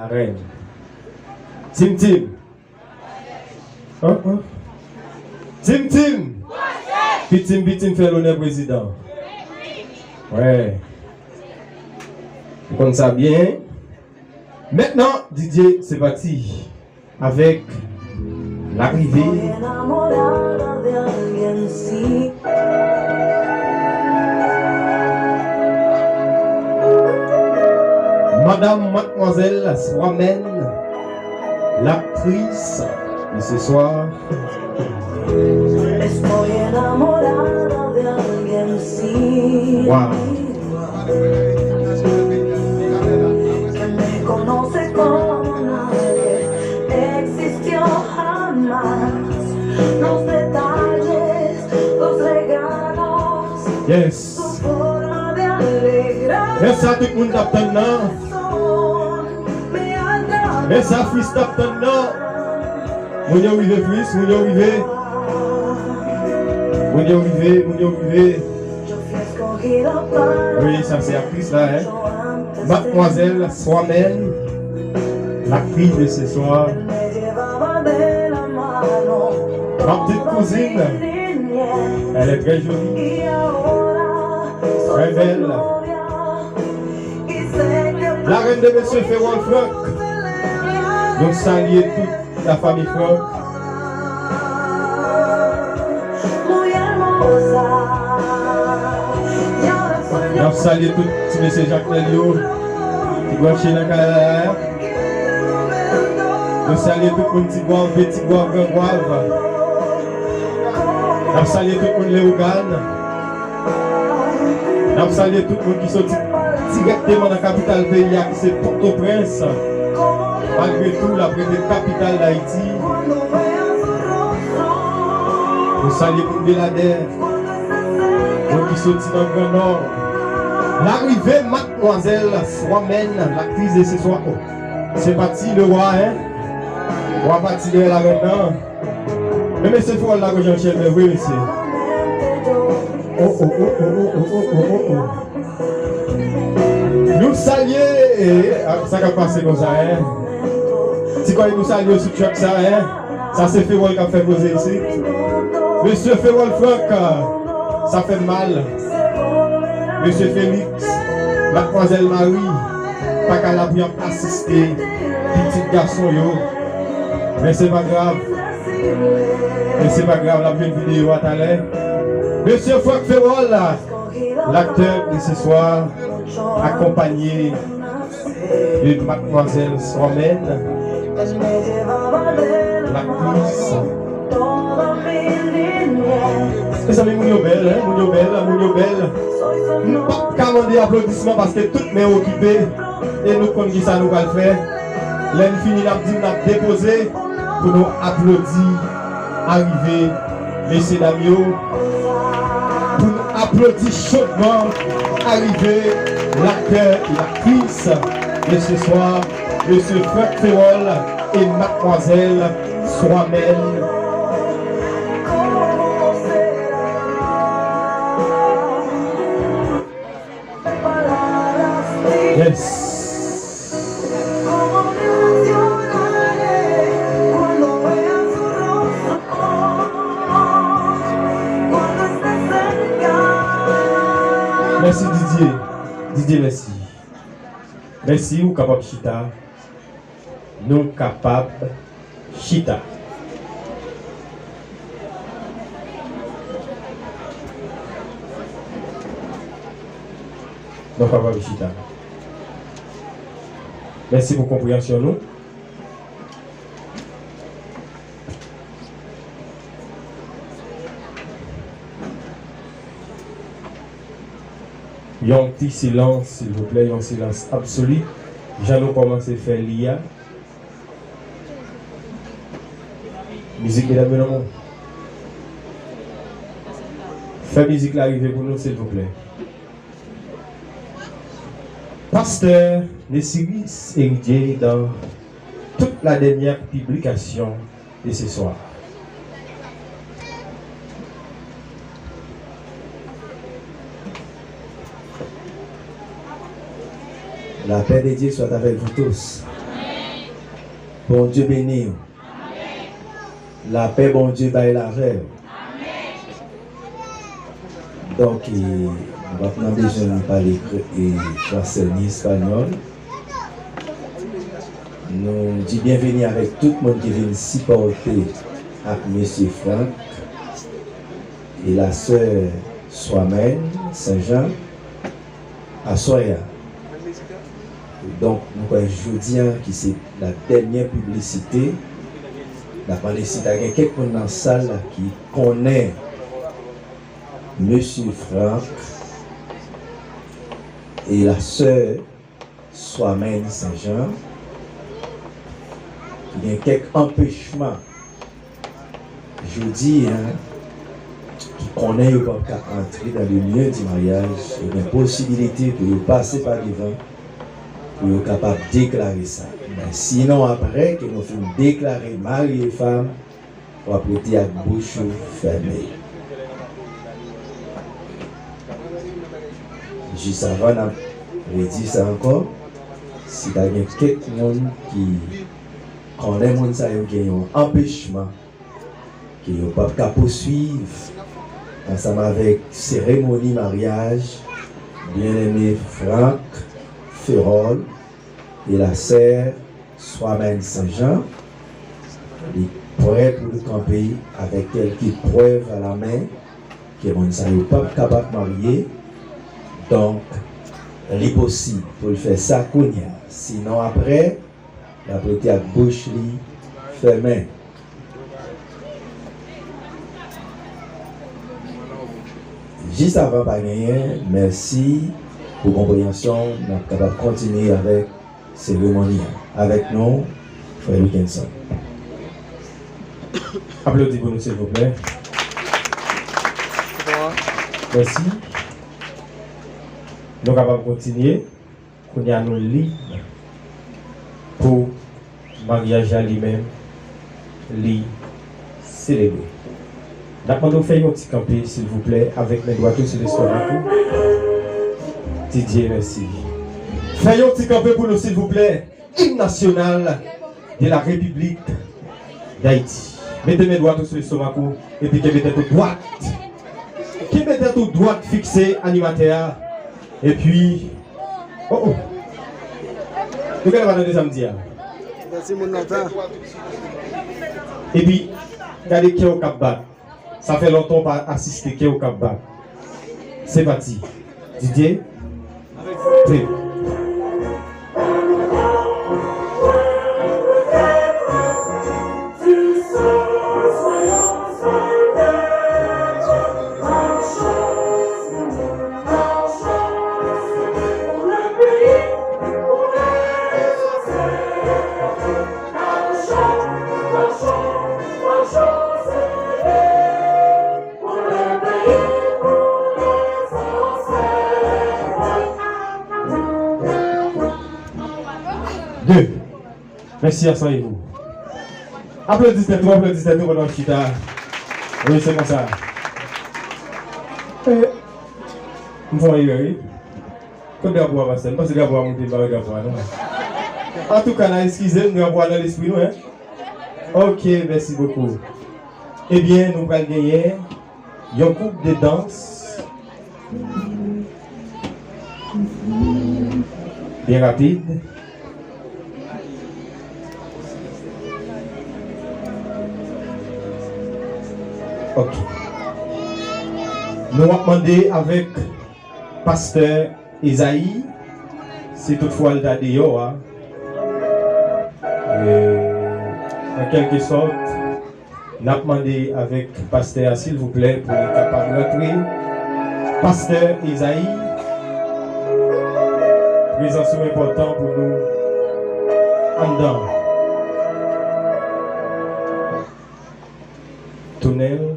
La reine. Tim Tim. Tim Tim. Bitim fait l'honneur président. Ouais. Vous comprenez ça bien. Maintenant, Didier, c'est parti. Avec l'arrivée. Madame, mademoiselle, Swamène, l'actrice de ce soir. Estoy enamorada de alguien, sí. Wow. Que me conoce como nadie existió jamás. Los detalles, los regalos. Yes. Tu forma de alegrar. Et ça, tout le monde t'attend là. Et ça, fils t'attend là. Mon Dieu, arrivé, fils, mon Dieu, arrivé. Mon Dieu, arrivé, mon Dieu, arrivé. Oui, ça c'est actrice là, hein. Mademoiselle Swamène, l'actrice de ce soir. Ma petite cousine, elle est très jolie, très belle. La reine de Monsieur Ferrol Franck. Donc saluer toute la famille Franck. Je salue tout le monsieur Jacques Nelio qui va chez la carrière. Je salue tout le monde qui va petit grand guave. Je salue tout le monde Léogan. Je salue tout le monde qui sont directement dans la capitale pays qui c'est Port-au-Prince. Malgré tout, la première capitale d'Haïti. Je salue tout le Belader. Qui sont dans le Grand Nord. L'arrivée, mademoiselle Swamène, l'actrice de ce soir. C'est parti le roi, hein? Le roi parti de la maintenant. Mais monsieur Fouol, la rejoint chez le oui, monsieur. Nous saluons, ça va passer comme ça, hein? Si quand nous saluons sur truck, ça, hein? Ça c'est Fouol qui a fait poser ici. Monsieur Fouol Franck, ça fait mal. Monsieur Félix, mademoiselle Marie, pas qu'à la pour assister, petit garçon yo. Mais c'est pas grave. Mais c'est pas grave, la bonne vidéo à t'aller. Monsieur Franck Ferrol, l'acteur de ce soir, accompagné de mademoiselle Swamène, l'actrice. Et ça, Mounio Belle, hein? Mounio Belle. Nous ne pouvons pas demander applaudissements parce que tout le monde est occupé. Et nous connaissons qui ça nous va le faire. L'un fini, nous avons déposé pour nous applaudir, arriver, messieurs Damio. Pour nous applaudir chaudement, arriver, l'acteur et l'actrice de ce soir, monsieur Franck Ferrol et mademoiselle Swamène. Yes. Merci Didier. Didier, merci. Merci, nous capables chita. Nous capables chita. Nous capables chita. Merci pour la compréhension. Nous. Il y a un petit silence, s'il vous plaît, il y a un silence absolu. J'allais commencer à faire l'IA. Musique, mesdames et messieurs. Faites musique l'arrivée pour nous, s'il vous plaît. Pasteur Nessiris Héritier dans toute la dernière publication de ce soir. La paix de Dieu soit avec vous tous. Bon Dieu béni. La paix, bon Dieu, baille la rêve. Donc, on va prendre déjà de parler français ni espagnol. Nous disons bienvenue avec tout le monde qui vient supporter avec M. Franck et la sœur Soimène Saint-Jean à Soya. Donc, nous avons jeudi qui c'est la dernière publicité. La publicité, il y a quelqu'un dans la salle qui connaît M. Franck et la sœur Soimène Saint-Jean. Il y a quelques empêchements. Je dis, qui connaît pas qu'à entrer dans le lieu du mariage, il y a une possibilité pour passer par devant, pour être capable de déclarer ça. Mais sinon, après que nous faisons déclarer mari et femme, on va prêter à bouche fermée. Juste avant, on va dire ça encore. Si il y a quelqu'un qui connaît mon ça, il y a un empêchement qui ne peut pas poursuivre ensemble avec cérémonie mariage, bien-aimé Franck Ferrol et la sœur Soimène Saint-Jean, il est prêt pour le camper avec quelques preuves à la main que mon ça n'est pas capable de marier. Donc, il est possible pour le faire ça qu'on y a. Sinon, après, la prêté à bouche fermée. Juste avant de gagner, merci pour la compréhension. Nous sommes capables de continuer avec la cérémonie. Avec nous, Frère Wilkinson. Applaudissez pour nous, s'il vous plaît. Merci. Nous sommes capables de continuer. Nous sommes libres pour le mariage à lui-même, lui célébrer. D'abord, nous faisons un petit campé, s'il vous plaît, avec mes doigts sur l'estomac. Didier, merci. Faisons un petit campé pour nous, s'il vous plaît, hymne national de la République d'Haïti. Mettez mes doigts sur l'estomac et puis mettez tout droite. Qui mettez tout droite fixé, animateur. Et puis. Oh oh. Nous allons donner samedi. Merci mon enfant. Et puis, regardez qui est au Cap-Bat. Ça fait longtemps pas assister qui est au Cap-Bat. C'est parti. Didier. Prêt. Deux. Merci, asseyez-vous. Applaudissez-nous pendant le chita. Oui, c'est comme ça. Nous voyons, quand Gaboua va s'en, parce que Gaboua monte par Gaboua, non? En tout cas, excusez-nous, Gaboua dans l'esprit, nous, hein? Ok, merci beaucoup. Eh bien, nous allons gagner un groupe de danse. Bien rapide. Ok. Nous allons demander avec pasteur Isaïe, si toutefois le dadéo, en quelque sorte, nous allons demander avec pasteur, s'il vous plaît, pour être capable de rentrer. Pasteur Isaïe, présence importante pour nous en dedans. Tunnel.